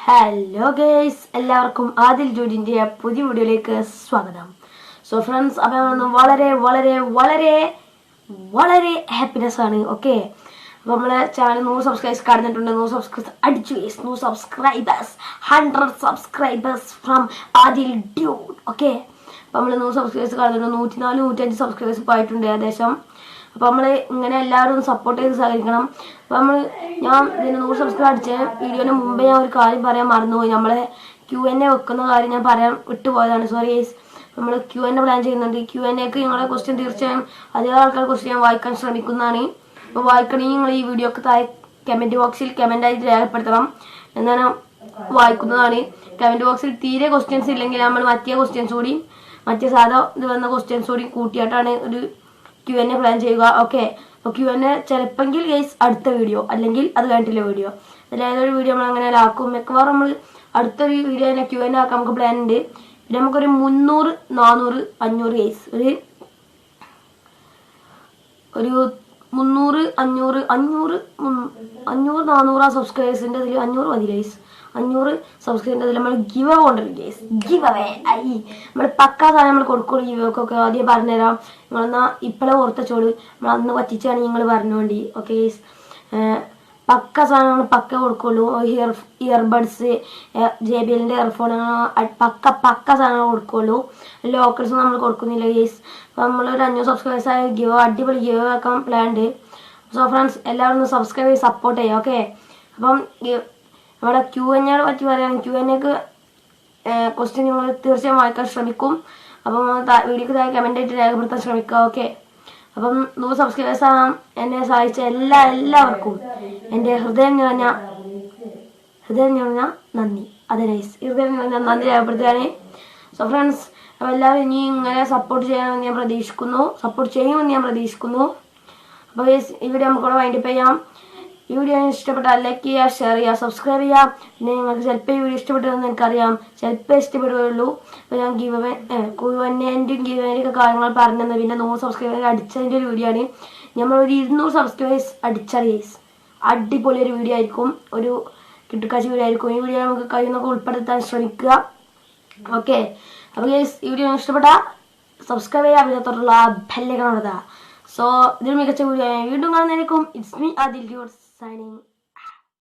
Hello guys, എല്ലാവർക്കും ആദിൽ ജോഡിൻ്റെ പുതിയ വീഡിയോയിലേക്ക് സ്വാഗതം. സോ ഫ്രണ്ട്സ്, അപ്പോൾ നമ്മൾ വളരെ വളരെ വളരെ വളരെ ഹാപ്പിനെസ് ആണ്. ഓക്കെ, അപ്പോൾ നമ്മളെ ചാനൽ 100 സബ്സ്ക്രൈബേഴ്സ് കടന്നിട്ടുണ്ട്. 100 സബ്സ്ക്രൈബേഴ്സ് അടിച്ചു guys. 100 subscribers, 100 subscribers from Adil dude. Okay, അപ്പോൾ നമ്മൾ 100 സബ്സ്ക്രൈബേഴ്സ് കടന്നിട്ടുണ്ട്. 104-105 സബ്സ്ക്രൈബേഴ്സ് ഇപ്പോൾ ആയിട്ടുണ്ട് ഏകദേശം. അപ്പോൾ നമ്മൾ ഇങ്ങനെ എല്ലാവരും സപ്പോർട്ട് ചെയ്ത് സഹകരിക്കണം. അപ്പോൾ ഞാൻ ഇതിന് 100 സബ്സ്ക്രൈബ് അടിച്ച വീഡിയോന് മുമ്പേ ഞാൻ ഒരു കാര്യം പറയാൻ മറന്നുപോയി. നമ്മളെ Q&A വെക്കുന്ന കാര്യം ഞാൻ പറയാൻ വിട്ടുപോയതാണ്. Sorry guys. നമ്മൾ Q&A പ്ലാൻ ചെയ്യുന്നുണ്ട്. Q&Aക്ക് നിങ്ങളെ ക്വസ്റ്റ്യൻ തീർച്ചയായും അധികം ആൾക്കാർ ക്വസ്റ്റ്യൻ ഞാൻ വായിക്കാൻ ശ്രമിക്കുന്നതാണ്. അപ്പോൾ വായിക്കണമെങ്കിൽ നിങ്ങൾ ഈ വീഡിയോക്ക് താഴെ കമൻറ്റ് ബോക്സിൽ കമൻറ്റായിട്ട് രേഖപ്പെടുത്തണം. എന്നാണ് വായിക്കുന്നതാണ്. കമൻറ്റ് ബോക്സിൽ തീരെ ക്വസ്റ്റ്യൻസ് ഇല്ലെങ്കിൽ നമ്മൾ മറ്റേ ക്വസ്റ്റ്യൻസ് കൂടി മറ്റേ സാധാ ഇത് വന്ന ക്വസ്റ്റ്യൻസ് കൂടി കൂട്ടിയിട്ടാണ് ഒരു Q&A പ്ലാൻ ചെയ്യുക. ഓക്കെ, അപ്പോൾ Q&A ചിലപ്പോൾ ഗൈസ് അടുത്ത വീഡിയോ, അല്ലെങ്കിൽ അത് കഴിഞ്ഞിട്ടുള്ള വീഡിയോ, അതിലേതൊരു വീഡിയോ നമ്മൾ അങ്ങനെ ആക്കും. മിക്കവാറും നമ്മൾ അടുത്തൊരു വീഡിയോ തന്നെ Q&A ആക്കാൻ നമുക്ക് പ്ലാൻ ഉണ്ട്. പിന്നെ നമുക്കൊരു 300, 400, 500 ഗൈസ്, ഒരു 300, 500, 400 സബ്സ്ക്രൈബേഴ്സിൻ്റെ അതിൽ 500 മതി ഗൈസ്. 500 സബ്സ്ക്രൈബേഴ്സിൻ്റെ അതിൽ നമ്മൾ ഗിവ് അവേ കൊണ്ടുവരും ഗൈസ്. ഗിവ് അവേ നമ്മൾ പക്കാ സാധനം നമ്മൾ കൊടുക്കുള്ളൂ. ഗിവ് അവയ്ക്കൊക്കെ ആദ്യം പറഞ്ഞുതരാം. നിങ്ങളെന്നാൽ ഇപ്പോഴേ ഓർത്തച്ചോളൂ. നമ്മൾ അന്ന് പറ്റിച്ചാണ് നിങ്ങൾ പറഞ്ഞുകൊണ്ടി. ഓക്കെ ഗൈസ്, പക്ക സാധനം നമ്മൾ പക്ക കൊടുക്കുള്ളൂ. ഇയർബഡ്സ്, JBLൻ്റെ ഇയർഫോൺ, പക്ക സാധനങ്ങൾ കൊടുക്കുള്ളൂ. ലോക്കൽസ് നമ്മൾ കൊടുക്കുന്നില്ല ഗൈസ്. അപ്പോൾ നമ്മളൊരു 500 സബ്സ്ക്രൈബേഴ്സ് ആയ അടിപൊളി ഗിവ് വെക്കാൻ പ്ലാൻ ഉണ്ട്. സോ ഫ്രണ്ട്സ്, എല്ലാവരും ഒന്ന് സബ്സ്ക്രൈബ് ചെയ്ത് സപ്പോർട്ട് ചെയ്യുക. ഓക്കെ, അപ്പം നമ്മുടെ Q&A പറ്റി പറയുകയാണെങ്കിൽ Q&Aക്ക് ക്വസ്റ്റ്യൻ നിങ്ങൾ തീർച്ചയായും വായിക്കാൻ ശ്രമിക്കും. അപ്പം വീഡിയോക്ക് താഴെ കമൻറ്റായിട്ട് രേഖപ്പെടുത്താൻ ശ്രമിക്കുക. ഓക്കെ, അപ്പം 100 സബ്സ്ക്രൈബേഴ്സ് ആകാൻ എന്നെ സഹായിച്ച എല്ലാവർക്കും എൻ്റെ ഹൃദയം നിറഞ്ഞ നന്ദി. അതെ നൈസ്, ഹൃദയം നിറഞ്ഞ നന്ദി രേഖപ്പെടുത്തുകയാണ്. സോ ഫ്രണ്ട്സ്, അപ്പോൾ എല്ലാവരും ഇനി ഇങ്ങനെ സപ്പോർട്ട് ചെയ്യുമെന്ന് ഞാൻ പ്രതീക്ഷിക്കുന്നു. അപ്പോൾ ഈ വീഡിയോ നമുക്കിവിടെ വൈൻഡപ്പ് ചെയ്യാം. ഈ വീഡിയോ ഇഷ്ടപ്പെട്ടാൽ ലൈക്ക് ചെയ്യുക, ഷെയർ ചെയ്യുക, സബ്സ്ക്രൈബ് ചെയ്യുക. പിന്നെ നിങ്ങൾക്ക് ചിലപ്പോൾ ഈ വീഡിയോ ഇഷ്ടപ്പെട്ടതെന്ന് എനിക്കറിയാം, ചിലപ്പോൾ ഇഷ്ടപ്പെടുകയുള്ളൂ. അപ്പോൾ ഞാൻ Q&Aൻ്റെയും ഗീവൻ്റെയൊക്കെ കാര്യങ്ങൾ പറഞ്ഞത് പിന്നെ 100 സബ്സ്ക്രൈബേഴ്സ് അടിച്ചതിൻ്റെ ഒരു വീഡിയോ ആണ്. നമ്മളൊരു 200 സബ്സ്ക്രൈബേഴ്സ് അടിച്ചാൽ ഗൈസ് അടിപൊളി ഒരു വീഡിയോ ആയിരിക്കും, ഒരു കിട്ടുക്കാശി വീഡിയോ ആയിരിക്കും. ഈ വീഡിയോ നമുക്ക് കഴിയുന്നൊക്കെ ഉൾപ്പെടുത്താൻ ശ്രമിക്കുക. ഓക്കെ, അപ്പോൾ ഗൈസ് ഈ വീഡിയോ ഇഷ്ടപ്പെട്ടാൽ സബ്സ്ക്രൈബ് ചെയ്യുക, അതിനകത്തോട്ടുള്ള ബെല്ലൈക്കൺ അമർത്തുക. സോ ഇതൊരു മികച്ച വീഡിയോ വീണ്ടും കാണുന്നതായിരിക്കും. It's me Adil dude signing